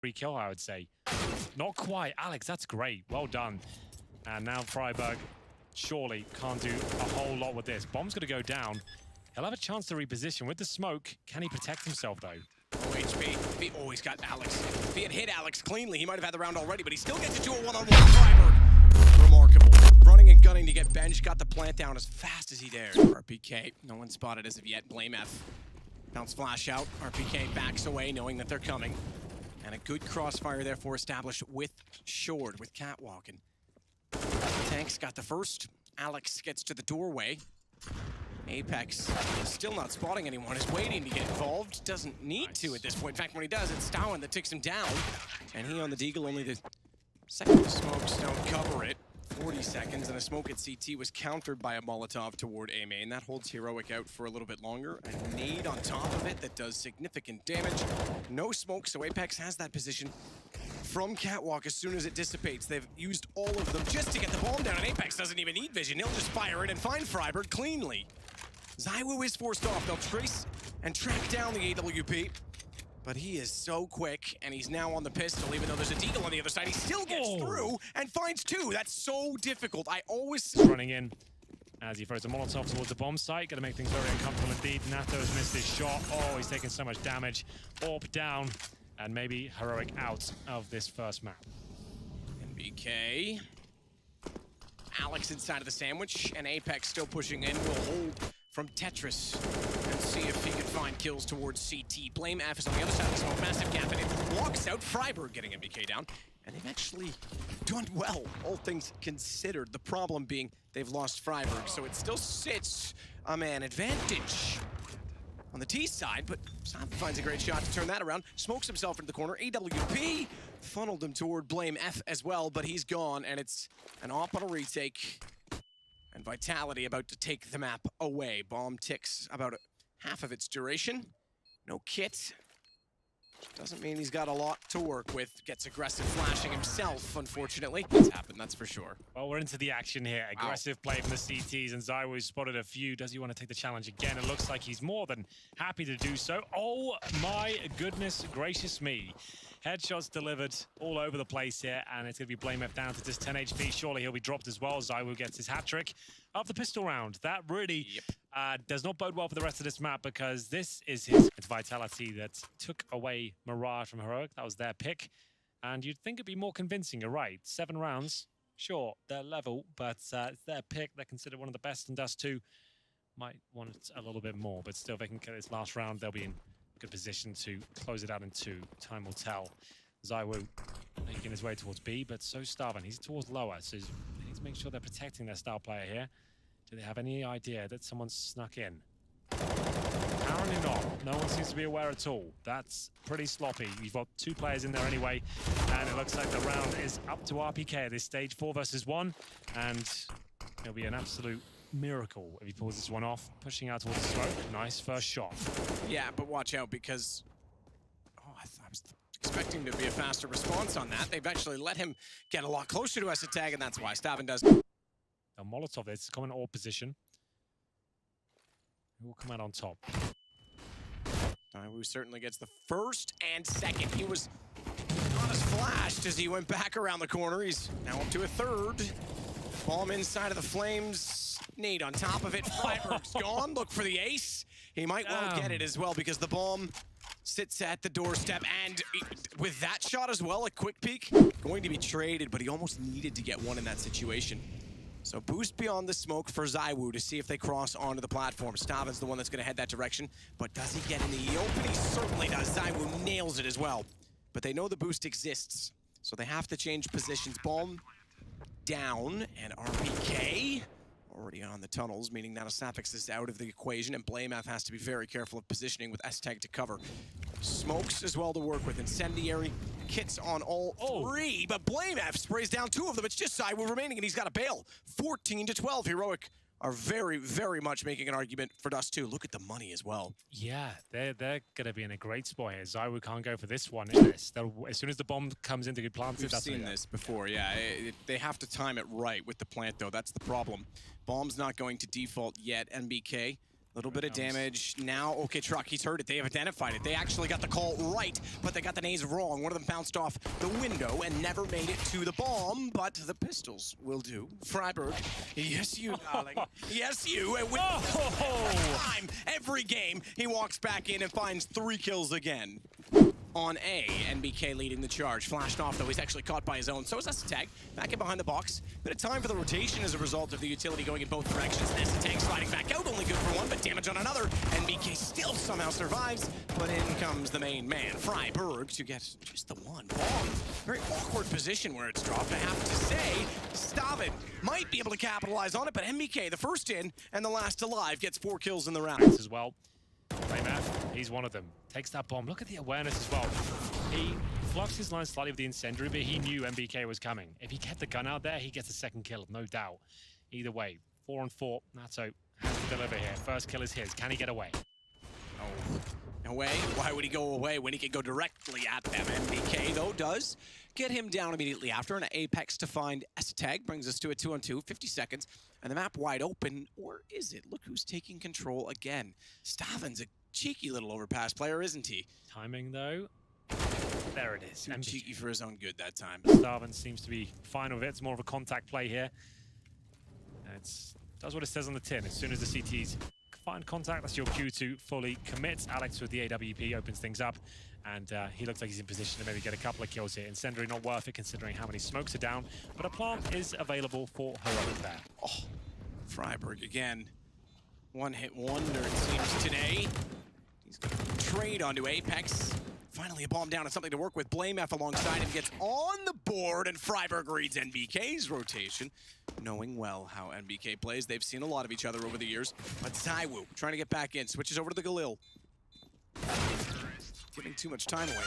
Free kill, I would say. Not quite. Alex, that's great. Well done. And now Freiburg surely can't do a whole lot with this. Bomb's going to go down. He'll have a chance to reposition. With the smoke, can he protect himself, though? Oh, HP. Oh, he's got Alex. If he had hit Alex cleanly, he might have had the round already, but he still gets to do a one-on-one. Freiburg. Remarkable. Running and gunning to get benched. Got the plant down as fast as he dared. RPK. No one spotted as of yet. Blame F. Bounce flash out. RPK backs away, knowing that they're coming. And a good crossfire, therefore, established with Shord, with Catwalking. Tanks got the first. Alex gets to the doorway. Apex still not spotting anyone, is waiting to get involved. Doesn't need to at this point. In fact, when he does, it's Stowen that takes him down. And he on the deagle, only the second the smokes don't cover it. 40 seconds, and a smoke at CT was countered by a Molotov toward A main. That holds Heroic out for a little bit longer. A nade on top of it that does significant damage. No smoke, so Apex has that position from Catwalk as soon as it dissipates. They've used all of them just to get the bomb down, and Apex doesn't even need vision. He'll just fire it and find Freiburg cleanly. ZywOo is forced off. They'll trace and track down the AWP. But he is so quick, and he's now on the pistol, even though there's a deagle on the other side. He still gets through and finds two. That's so difficult. I always... Running in as he throws a Molotov towards the bomb site. Going to make things very uncomfortable indeed. Nato's missed his shot. Oh, he's taking so much damage. Orb down, and maybe Heroic out of this first map. NBK. Alex inside of the sandwich, and Apex still pushing in. Will hold from Tetris and see if he can find kills towards CT. Blame F is on the other side of the smoke. Massive gap, and it walks out. Freiburg getting NBK down, and they've actually done well, all things considered. The problem being they've lost Freiburg, so it still sits a man advantage on the T side, but Sam finds a great shot to turn that around. Smokes himself into the corner. AWP funneled him toward Blame F as well, but he's gone, and it's an op on a retake. And Vitality about to take the map away. Bomb ticks about half of its duration. No kit. Doesn't mean he's got a lot to work with. Gets aggressive flashing himself, unfortunately. It's happened, that's for sure. Well, we're into the action here. Aggressive play from the CTs, and ZywOo spotted a few. Does he want to take the challenge again? It looks like he's more than happy to do so. Oh my goodness gracious me. Headshots delivered all over the place here, and it's going to be Blame F down to just 10 HP. Surely he'll be dropped as well. ZywOo gets his hat trick of the pistol round. That really does not bode well for the rest of this map, because this is his Vitality that took away Mirage from Heroic. That was their pick, and you'd think it'd be more convincing. You're right. 7 rounds, sure, they're level, but it's their pick. They're considered one of the best, and Dust 2 might want it a little bit more, but still, if they can get this last round, they'll be in good position to close it out in 2. Time will tell. ZywOo making his way towards B, but so Starvin. He's towards lower, so he needs to make sure they're protecting their star player here. Do they have any idea that someone's snuck in? Apparently not. No one seems to be aware at all. That's pretty sloppy. You've got 2 players in there anyway, and it looks like the round is up to RPK at this stage. 4 versus 1, and it'll be an absolute miracle if he pulls this one off. Pushing out towards the smoke. Nice first shot. Yeah, but watch out, because I was expecting to be a faster response on that. They've actually let him get a lot closer to us at tag, and that's why Stavin does. A Molotov, it's coming all position. Who will come out on top? ZywOo certainly gets the first and second. He was not as flashed as he went back around the corner. He's now up to a third. Bomb inside of the flames. Nade on top of it. Freiburg's gone. Look for the ace. He might well get it as well, because the bomb sits at the doorstep, and with that shot as well, a quick peek, going to be traded, but he almost needed to get one in that situation. So boost beyond the smoke for ZywOo to see if they cross onto the platform. Stavin's the one that's going to head that direction, but does he get in the open? He certainly does. ZywOo nails it as well. But they know the boost exists, so they have to change positions. Bomb down, and RPK already on the tunnels, meaning that Sapix is out of the equation, and Blamef has to be very careful of positioning with S-Tag to cover. Smokes as well to work with. Incendiary kits on all 3, but Blamef sprays down 2 of them. It's just ZywOo remaining, and he's got a bail. 14 to 12. Heroic are very, very much making an argument for Dust 2. Look at the money as well. Yeah, they're going to be in a great spot here. ZywOo can't go for this one. As soon as the bomb comes into good plant, we've seen this before. Yeah, they have to time it right with the plant, though. That's the problem. Bomb's not going to default yet. NBK Little bit of damage. Now, okay, Truck, he's heard it. They have identified it. They actually got the call right, but they got the nades wrong. One of them bounced off the window and never made it to the bomb, but the pistols will do. Freiburg, yes, you, darling. Yes, you. And with every time, every game, he walks back in and finds 3 kills again. On A, NBK leading the charge. Flashed off, though. He's actually caught by his own. So is Tag. Back in behind the box. Bit of time for the rotation as a result of the utility going in both directions. Tag sliding back out. Only good for one, but damage on another. NBK still somehow survives. But in comes the main man, Freiburg, to get just the one bomb. Very awkward position where it's dropped. I have to say, Stavin might be able to capitalize on it, but NBK, the first in and the last alive, gets 4 kills in the round. As well. Playmath, he's one of them. Takes that bomb. Look at the awareness as well. He fluffs his line slightly with the incendiary, but he knew NBK was coming. If he kept the gun out there, he gets a second kill, no doubt. Either way, 4 on 4. Natto has to deliver here. First kill is his. Can he get away? Oh, away? Why would he go away when he could go directly at them? NBK, though, does get him down immediately after. An Apex to find Tag brings us to a 2-on-2, 50 seconds. And the map wide open, or is it? Look who's taking control again. Stavin's a cheeky little overpass player, isn't he? Timing, though. There it is. Too cheeky for his own good that time. Stavin seems to be fine with it. It's more of a contact play here. It does what it says on the tin. As soon as the CTs find contact, that's your cue to fully commit. Alex with the AWP opens things up. And he looks like he's in position to maybe get a couple of kills here. Incendiary not worth it considering how many smokes are down, but a plant is available for heroic there. Oh, Freiburg again. One-hit wonder, it seems, today. He's going to trade onto Apex. Finally a bomb down and something to work with. Blame F alongside him gets on the board, and Freiburg reads NBK's rotation. Knowing well how NBK plays, they've seen a lot of each other over the years. But Zaiwu trying to get back in, switches over to the Galil. Giving too much time away.